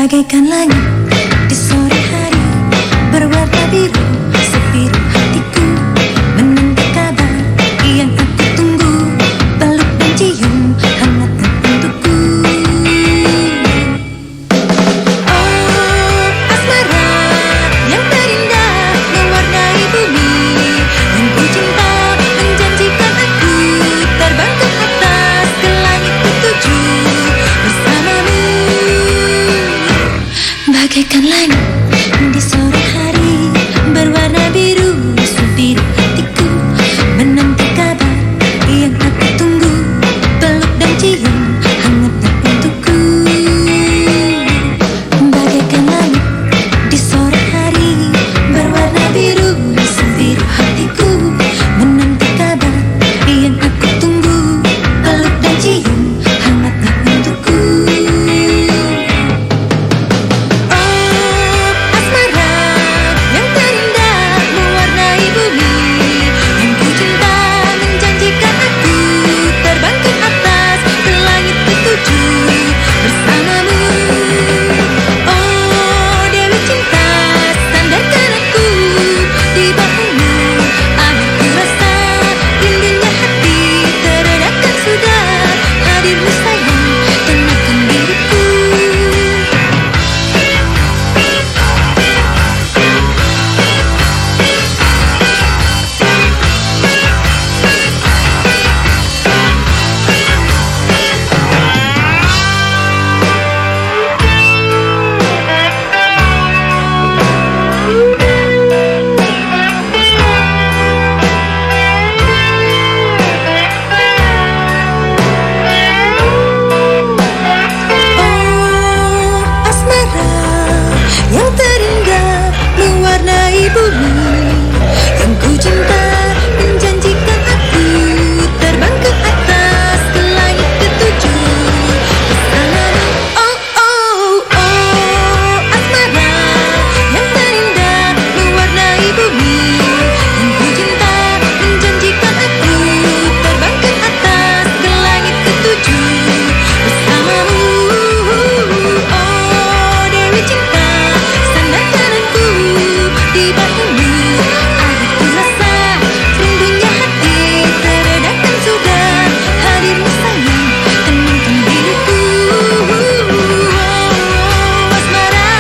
Bagaikan langit di sore hari berwarna biru, sebiru hatiku menanti kabar yang aku tunggu, peluk dan cium hangatnya untukku. Oh asmara cium hangatnya untukku. Bagaikan langit di sore hari berwarna biru, sebiru hatiku menanti kabar yang aku tunggu. Peluk dan cium hangatnya untukku. Oh, asmara yang terindah mewarnai bumi, yang ku cinta menjanjikan aku terbang ke atas ke langit ketujuh bersamamu. Oh, Dewi cinta, sandarkan aku di bahumu. Aku rasa rindunya hati teredakan sudah. Hadirmu sayang, tenangkan diriku. Oh, asmara yang terindah mewarnai bumi, yang ku cinta menjanjikan aku terbang ke atas ke langit ketujuh bersamamu. Oh, oh, oh, asmara yang terindah mewarnai bumi, yang ku cinta menjanjikan aku terbang ke atas ke langit ketujuh bersamamu. Oh, Dewi cinta, sandarkan aku di bahumu. Aku rasa rindunya hati teredakan sudah. Hadirmu sayang, tenangkan diriku. Oh, asmara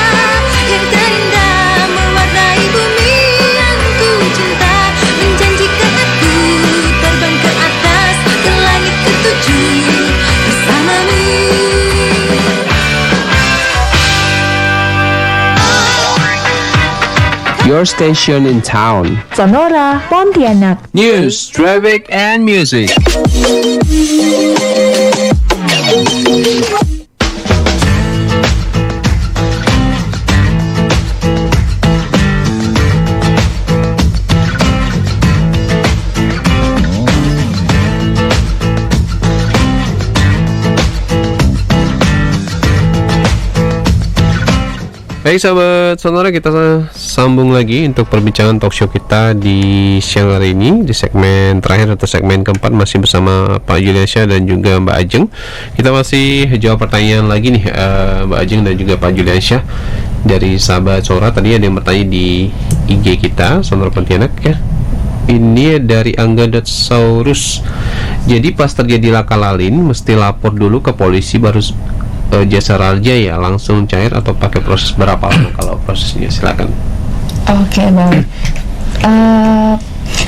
yang terindah mewarnai bumi, yang ku cinta menjanjikan aku terbang ke atas ke langit ketujuh bersamamu. Your station in town. Sonora Pontianak. News, traffic, and music. Baik sahabat Sonora, kita sambung lagi untuk perbincangan talkshow kita di siang hari ini di segmen terakhir atau segmen keempat, masih bersama Pak Juliansyah dan juga Mbak Ajeng. Kita masih jawab pertanyaan lagi nih Mbak Ajeng dan juga Pak Juliansyah dari sahabat Sonora. Tadi ada yang bertanya di IG kita Sonora Pontianak ya. Ini dari Angga.Saurus. Jadi pas terjadi laka lalin mesti lapor dulu ke polisi baru Jasara Harja ya langsung cair atau pakai proses berapa lama kalau prosesnya? Silakan. Oke, baik.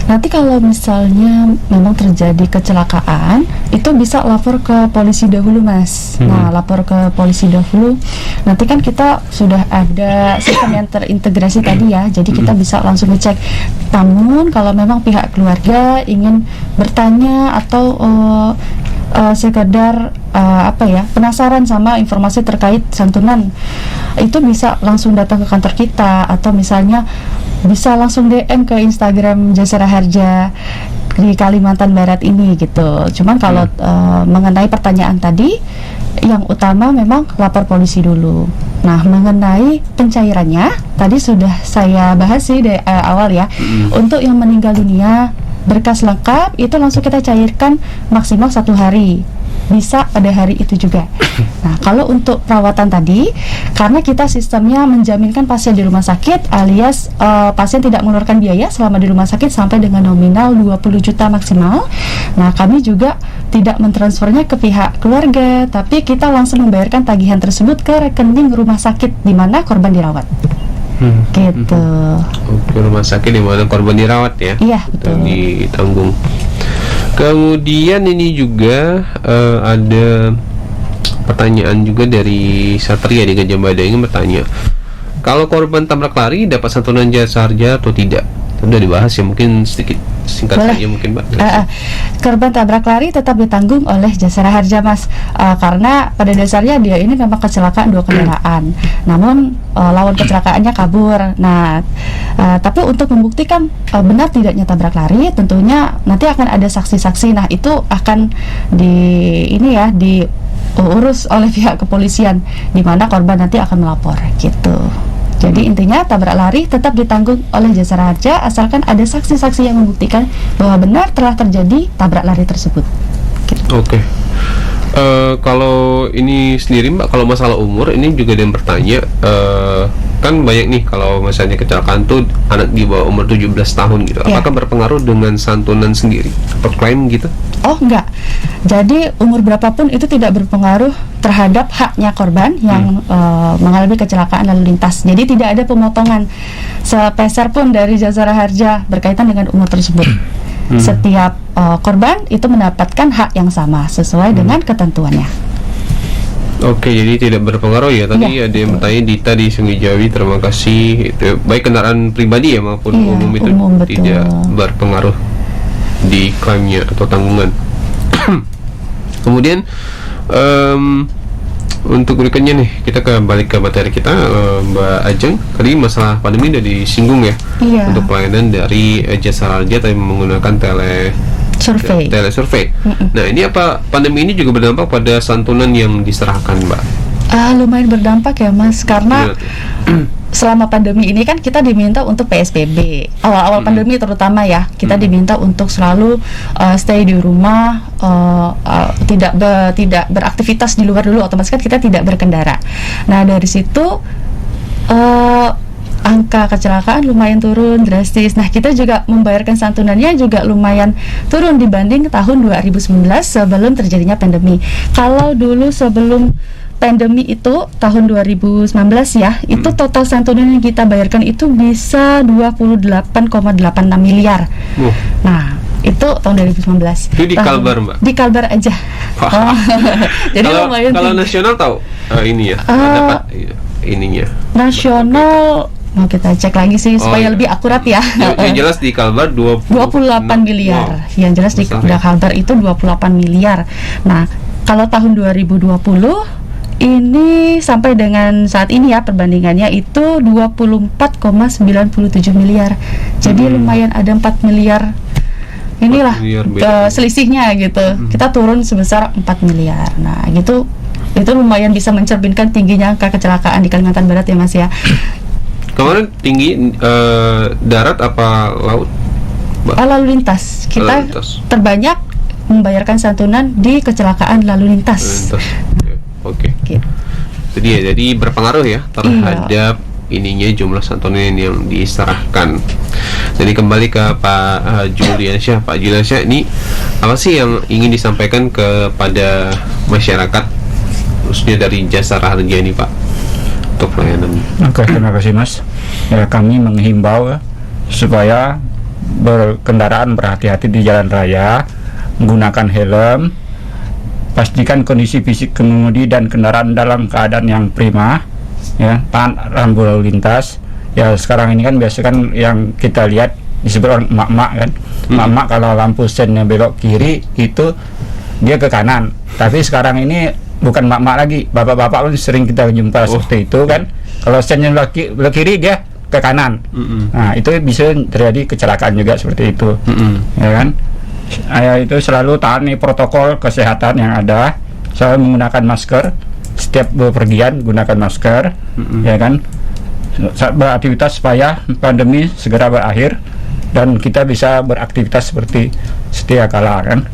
Nanti kalau misalnya memang terjadi kecelakaan, itu bisa lapor ke polisi dahulu, Mas. Nah, lapor ke polisi dahulu. Nanti kan kita sudah ada sistem yang terintegrasi tadi ya, jadi kita bisa langsung ngecek. Namun kalau memang pihak keluarga ingin bertanya atau sekedar penasaran sama informasi terkait santunan, itu bisa langsung datang ke kantor kita atau misalnya bisa langsung DM ke Instagram Jasara Harja di Kalimantan Barat ini gitu. Cuman kalau mengenai pertanyaan tadi, yang utama memang lapor polisi dulu. Nah, mengenai pencairannya tadi sudah saya bahas sih dari awal ya. Untuk yang meninggal dunia, berkas lengkap itu langsung kita cairkan maksimal 1 hari, bisa pada hari itu juga. Nah, kalau untuk perawatan tadi, karena kita sistemnya menjaminkan pasien di rumah sakit alias pasien tidak mengeluarkan biaya selama di rumah sakit sampai dengan nominal 20 juta maksimal. Nah, kami juga tidak mentransfernya ke pihak keluarga, tapi kita langsung membayarkan tagihan tersebut ke rekening rumah sakit di mana korban dirawat. Gitu. Oke, rumah sakit di mana korban dirawat ya? Iya, betul. Ditanggung. Kemudian ini juga ada pertanyaan juga dari Satria di Gajah Mada, ingin bertanya, kalau korban tabrak lari dapat santunan jasa harja atau tidak? Sudah dibahas ya, mungkin sedikit singkat Boleh. saja mungkin Mbak. Korban tabrak lari tetap ditanggung oleh Jasara Harja, Mas, karena pada dasarnya dia ini memang kecelakaan dua kendaraan, namun lawan kecelakaannya kabur. Nah, tapi untuk membuktikan benar tidaknya tabrak lari, tentunya nanti akan ada saksi-saksi. Nah, itu akan diurus oleh pihak kepolisian, di mana korban nanti akan melapor gitu. Jadi intinya tabrak lari tetap ditanggung oleh Jasara Harja asalkan ada saksi-saksi yang membuktikan bahwa benar telah terjadi tabrak lari tersebut. Oke. Kalau ini sendiri Mbak, kalau masalah umur ini juga ada yang bertanya, kan banyak nih kalau misalnya kecelakaan tuh anak di bawah umur 17 tahun gitu. Ya. Apakah berpengaruh dengan santunan sendiri atau klaim gitu? Oh enggak. Jadi umur berapapun itu tidak berpengaruh terhadap haknya korban yang mengalami kecelakaan lalu lintas. Jadi tidak ada pemotongan sepeser pun dari Jasara Harja berkaitan dengan umur tersebut. Setiap korban itu mendapatkan hak yang sama sesuai dengan ketentuannya. Oke, jadi tidak berpengaruh ya. Tadi ada yang bertanya, Dita di Sungai Jawi, terima kasih. Itu baik kendaraan pribadi ya maupun umum itu tidak berpengaruh di klaimnya atau tanggungan. Kemudian untuk berikutnya nih, kita balik ke materi kita, Mbak Ajeng. Tadi masalah pandemi udah disinggung ya. Untuk pelayanan dari Jasara Harja tapi menggunakan telesurvey. Nah, ini apa pandemi ini juga berdampak pada santunan yang diserahkan, Mbak? Lumayan berdampak ya, Mas, karena selama pandemi ini kan kita diminta untuk PSBB. Awal-awal pandemi terutama ya, kita diminta untuk selalu stay di rumah, tidak beraktivitas di luar dulu, otomatis kan kita tidak berkendara. Nah, dari situ angka kecelakaan lumayan turun drastis. Nah, kita juga membayarkan santunannya juga lumayan turun dibanding tahun 2019 sebelum terjadinya pandemi. Kalau dulu sebelum pandemi itu tahun 2019 ya, itu total santunan yang kita bayarkan itu bisa 28,86 miliar. Nah, itu tahun 2019. Itu di Kalbar, Mbak? Di Kalbar aja. Jadi lumayan. Kalau nasional tahu ini ya, dapat ininya. Nasional mau kita cek lagi sih supaya lebih akurat ya. Yang jelas di Kalbar 28 miliar. Wow. Yang jelas di Kalbar itu 28 miliar. Nah, kalau tahun 2020 ini sampai dengan saat ini ya perbandingannya itu 24,97 miliar. Jadi lumayan ada 4 miliar. Inilah selisihnya gitu. Kita turun sebesar 4 miliar. Nah, gitu. Itu lumayan bisa mencerminkan tingginya angka kecelakaan di Kalimantan Barat ya, Mas ya. Kemarin tinggi darat apa laut? Lalu lintas. Kita terbanyak membayarkan santunan di kecelakaan lalu lintas. Oke. Jadi ya, jadi berpengaruh ya terhadap ininya jumlah santunan yang diserahkan. Jadi kembali ke Pak Juliansyah. Pak Juliansyah, ini apa sih yang ingin disampaikan kepada masyarakat khususnya dari Jasara Harja ini, Pak, untuk pelayanan? Oke, terima kasih, Mas. Ya, kami menghimbau supaya berkendaraan berhati-hati di jalan raya, menggunakan helm, pastikan kondisi fisik pengemudi dan kendaraan dalam keadaan yang prima, ya, taat rambu lalu lintas. Ya, sekarang ini kan biasa kan yang kita lihat disebut orang emak-emak kan, emak-emak kalau lampu sennya belok kiri itu dia ke kanan. Tapi sekarang ini bukan emak-emak lagi, bapak-bapak pun sering kita jumpa seperti itu kan. Kalau sennya belok kiri dia ke kanan. Nah, itu bisa terjadi kecelakaan juga seperti itu. Ya kan? Itu selalu taati protokol kesehatan yang ada. Selalu menggunakan masker setiap bepergian, gunakan masker, ya kan? Beraktivitas supaya pandemi segera berakhir dan kita bisa beraktivitas seperti sedia kala kan.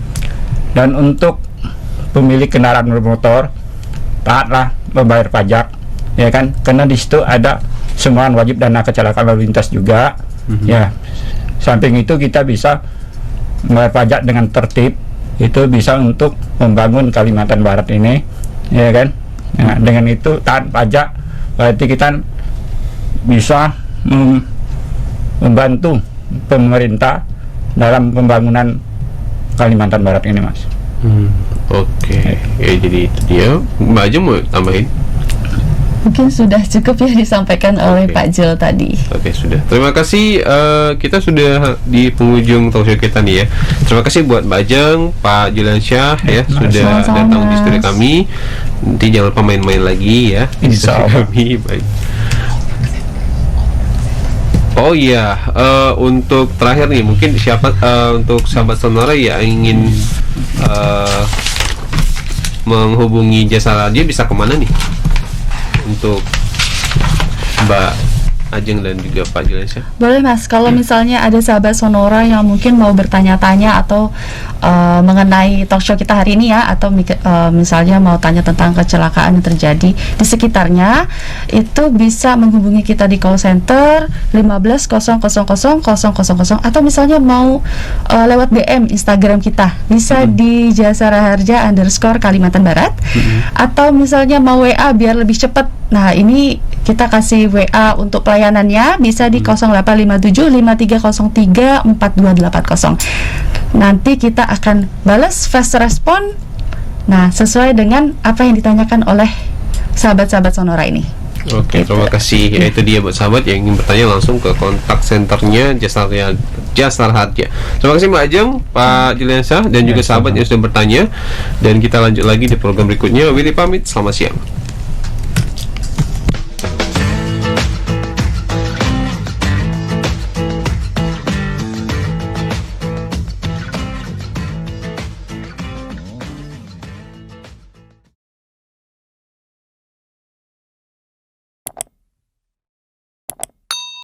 Dan untuk pemilik kendaraan bermotor, taatlah membayar pajak, ya kan? Karena di situ ada sumbangan wajib dana kecelakaan lalu lintas juga. Ya, samping itu kita bisa membayar pajak dengan tertib, itu bisa untuk membangun Kalimantan Barat ini, ya kan? Nah, dengan itu taat pajak, berarti kita bisa membantu pemerintah dalam pembangunan Kalimantan Barat ini, Mas. Oke. Ya, jadi itu dia. Mbak Ajeng mau tambahin? Mungkin sudah cukup ya disampaikan oleh Pak Jul tadi. Oke, sudah. Terima kasih. Kita sudah di penghujung talkshow kita nih ya. Terima kasih buat Mbak Ajeng, Pak Juliansyah ya sudah datang di studio kami. Nanti jangan lupa main-main lagi ya di studio kami. Baik. Oh iya, untuk terakhir nih mungkin siapa untuk sahabat Sonora yang ingin menghubungi jasa radio bisa kemana nih? Untuk Mbak Ajeng dan juga Pak Juliansyah. Boleh Mas, kalau misalnya ada sahabat Sonora yang mungkin mau bertanya-tanya atau mengenai talkshow kita hari ini ya, atau misalnya mau tanya tentang kecelakaan yang terjadi di sekitarnya, itu bisa menghubungi kita di call center 15000000 atau misalnya mau lewat DM Instagram kita bisa di jasaraharja_Kalimantan Barat, atau misalnya mau WA biar lebih cepat. Nah, ini kita kasih WA untuk pelayanannya bisa di 085753034280. Nanti kita akan balas fast respon. Nah, sesuai dengan apa yang ditanyakan oleh sahabat-sahabat Sonora ini. Oke, terima kasih. Ya, itu dia buat sahabat yang ingin bertanya langsung ke kontak senternya Jasara Harja. Terima kasih Mbak Ajeng, Pak Juliansyah dan juga sahabat yang sudah bertanya. Dan kita lanjut lagi di program berikutnya. Willy pamit, selamat siang.